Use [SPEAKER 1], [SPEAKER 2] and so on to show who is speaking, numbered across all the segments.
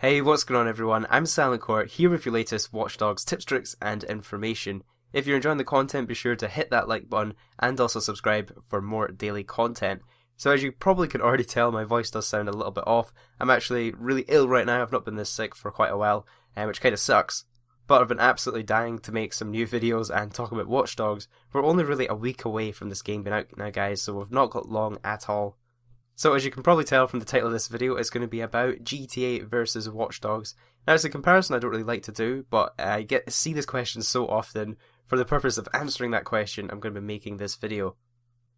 [SPEAKER 1] Hey, what's going on everyone? I'm Silent Court, here with your latest Watch Dogs tips, tricks and information. If you're enjoying the content, be sure to hit that like button and also subscribe for more daily content. So as you probably can already tell, my voice does sound a little bit off. I'm actually really ill right now. I've not been this sick for quite a while, which kind of sucks. But I've been absolutely dying to make some new videos and talk about Watch Dogs. We're only really a week away from this game being out now, guys, so we've not got long at all. So as you can probably tell from the title of this video, it's going to be about GTA versus Watch Dogs. Now it's a comparison I don't really like to do, but I get to see this question so often. For the purpose of answering that question, I'm going to be making this video.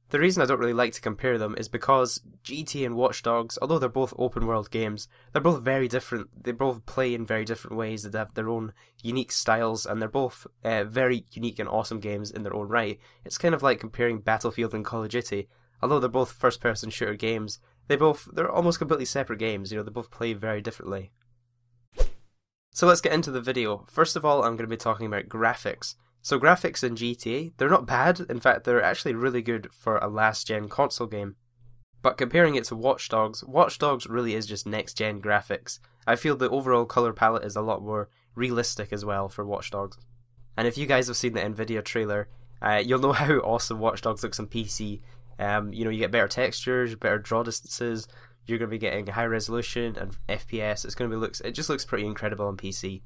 [SPEAKER 1] The reason I don't really like to compare them is because GTA and Watch Dogs, although they're both open world games, they're both very different. They both play in very different ways. They have their own unique styles, and they're both very unique and awesome games in their own right. It's kind of like comparing Battlefield and Call of Duty. Although they're both first-person shooter games, they're almost completely separate games. You know, they both play very differently. So let's get into the video. First of all, I'm going to be talking about graphics. So graphics in GTA, they're not bad. In fact, they're actually really good for a last-gen console game. But comparing it to Watch Dogs really is just next-gen graphics. I feel the overall color palette is a lot more realistic as well for Watch Dogs. And if you guys have seen the Nvidia trailer, you'll know how awesome Watch Dogs looks on PC. You get better textures, better draw distances, you're going to be getting high resolution and FPS. It just looks pretty incredible on PC.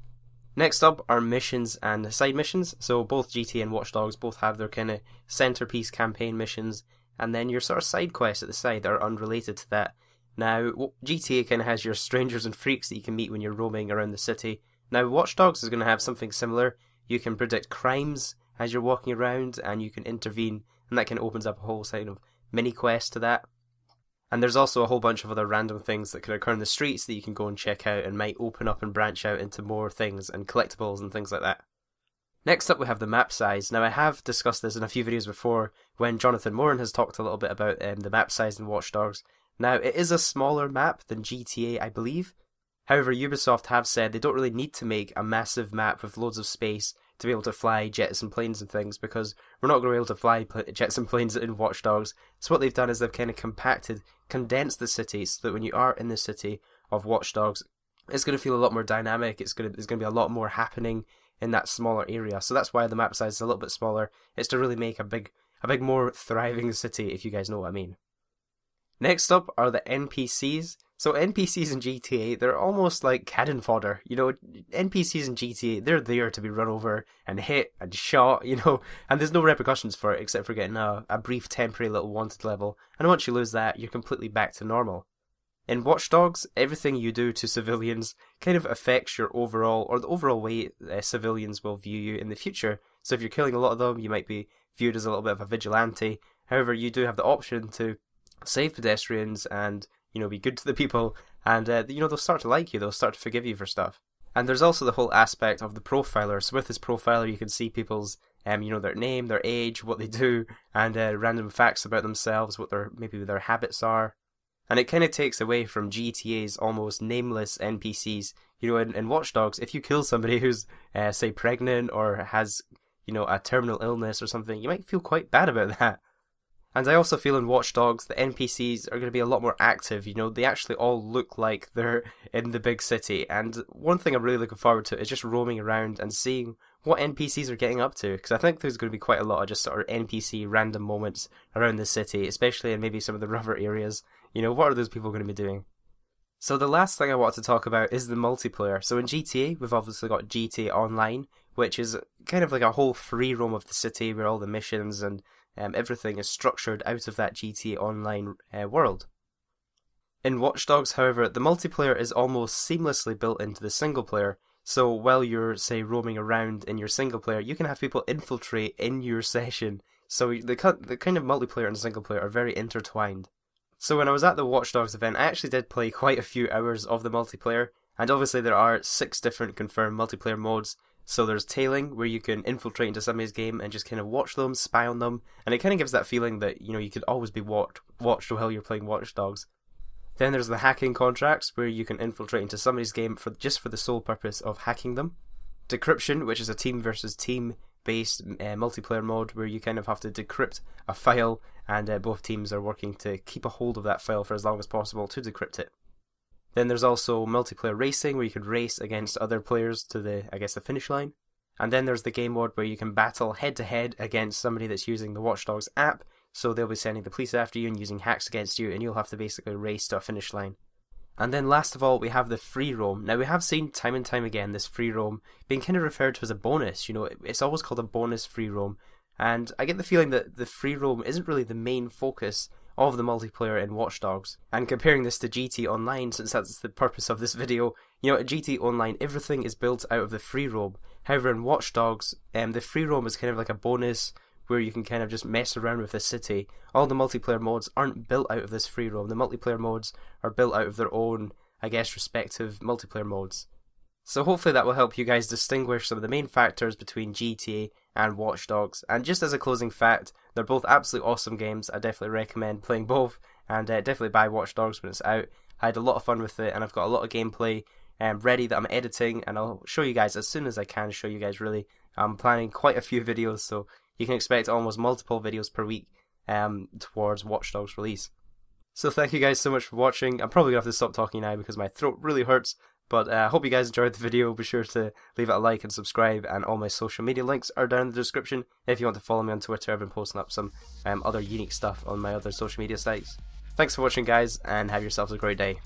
[SPEAKER 1] Next up are missions and side missions. So both GTA and Watch Dogs both have their kind of centerpiece campaign missions, and then your sort of side quests at the side that are unrelated to that. Now, GTA kind of has your strangers and freaks that you can meet when you're roaming around the city. Now, Watch Dogs is going to have something similar. You can predict crimes as you're walking around, and you can intervene, and that kind of opens up a whole side of mini quest to that. And there's also a whole bunch of other random things that can occur in the streets that you can go and check out and might open up and branch out into more things and collectibles and things like that. Next up we have the map size. Now I have discussed this in a few videos before when Jonathan Moran has talked a little bit about the map size in Watch Dogs. Now it is a smaller map than GTA, I believe. However, Ubisoft have said they don't really need to make a massive map with loads of space to be able to fly jets and planes and things, because we're not going to be able to fly jets and planes in Watch Dogs. So what they've done is they've kind of condensed the city so that when you are in the city of Watch Dogs, it's going to feel a lot more dynamic. There's going to be a lot more happening in that smaller area. So that's why the map size is a little bit smaller. It's to really make a big more thriving city, if you guys know what I mean. Next up are the NPCs. So NPCs in GTA, they're almost like cannon fodder. NPCs in GTA, they're there to be run over and hit and shot, and there's no repercussions for it except for getting a brief temporary little wanted level, and once you lose that, you're completely back to normal. In Watch Dogs, everything you do to civilians kind of affects the overall way civilians will view you in the future. So if you're killing a lot of them, you might be viewed as a little bit of a vigilante. However, you do have the option to save pedestrians and be good to the people, and they'll start to like you, they'll start to forgive you for stuff. And there's also the whole aspect of the profiler. So with this profiler you can see people's their name, their age, what they do, and random facts about themselves, what their habits are. And it kind of takes away from GTA's almost nameless NPCs. In Watch Dogs, if you kill somebody who's say pregnant or has a terminal illness or something, you might feel quite bad about that. And I also feel in Watch Dogs, the NPCs are going to be a lot more active. They actually all look like they're in the big city. And one thing I'm really looking forward to is just roaming around and seeing what NPCs are getting up to. Because I think there's going to be quite a lot of just sort of NPC random moments around the city, especially in maybe some of the rougher areas. What are those people going to be doing? So the last thing I want to talk about is the multiplayer. So in GTA, we've obviously got GTA Online, which is kind of like a whole free roam of the city where all the missions and everything is structured out of that GTA Online world. In Watch Dogs, however, the multiplayer is almost seamlessly built into the single player. So while you're, say, roaming around in your single player, you can have people infiltrate in your session. So the kind of multiplayer and single player are very intertwined. So when I was at the Watch Dogs event, I actually did play quite a few hours of the multiplayer, and obviously there are 6 different confirmed multiplayer modes. So there's tailing, where you can infiltrate into somebody's game and just kind of watch them, spy on them, and it kind of gives that feeling that you could always be watched while you're playing Watch Dogs. Then there's the hacking contracts, where you can infiltrate into somebody's game just for the sole purpose of hacking them. Decryption, which is a team versus team based multiplayer mode, where you kind of have to decrypt a file, and both teams are working to keep a hold of that file for as long as possible to decrypt it. Then there's also multiplayer racing, where you could race against other players to the finish line. And then there's the game mode where you can battle head to head against somebody that's using the Watch Dogs app, so they'll be sending the police after you and using hacks against you, and you'll have to basically race to a finish line. And then last of all, we have the free roam. Now, we have seen time and time again this free roam being kind of referred to as a bonus. You know, it's always called a bonus free roam. And I get the feeling that the free roam isn't really the main focus of the multiplayer in Watch Dogs. And comparing this to GT Online, since that's the purpose of this video, you know, at GT Online, everything is built out of the free roam. However, in Watch Dogs, the free roam is kind of like a bonus where you can kind of just mess around with the city. All the multiplayer modes aren't built out of this free roam. The multiplayer modes are built out of their own, respective multiplayer modes. So hopefully that will help you guys distinguish some of the main factors between GTA and Watch Dogs. And just as a closing fact, they're both absolutely awesome games. I definitely recommend playing both, and definitely buy Watch Dogs when it's out. I had a lot of fun with it, and I've got a lot of gameplay ready that I'm editing, and I'll show you guys as soon as I can show you guys really. I'm planning quite a few videos, so you can expect almost multiple videos per week towards Watch Dogs release. So thank you guys so much for watching. I'm probably going to have to stop talking now because my throat really hurts, but I hope you guys enjoyed the video. Be sure to leave it a like and subscribe, and all my social media links are down in the description if you want to follow me on Twitter. I've been posting up some other unique stuff on my other social media sites. Thanks for watching, guys, and have yourselves a great day.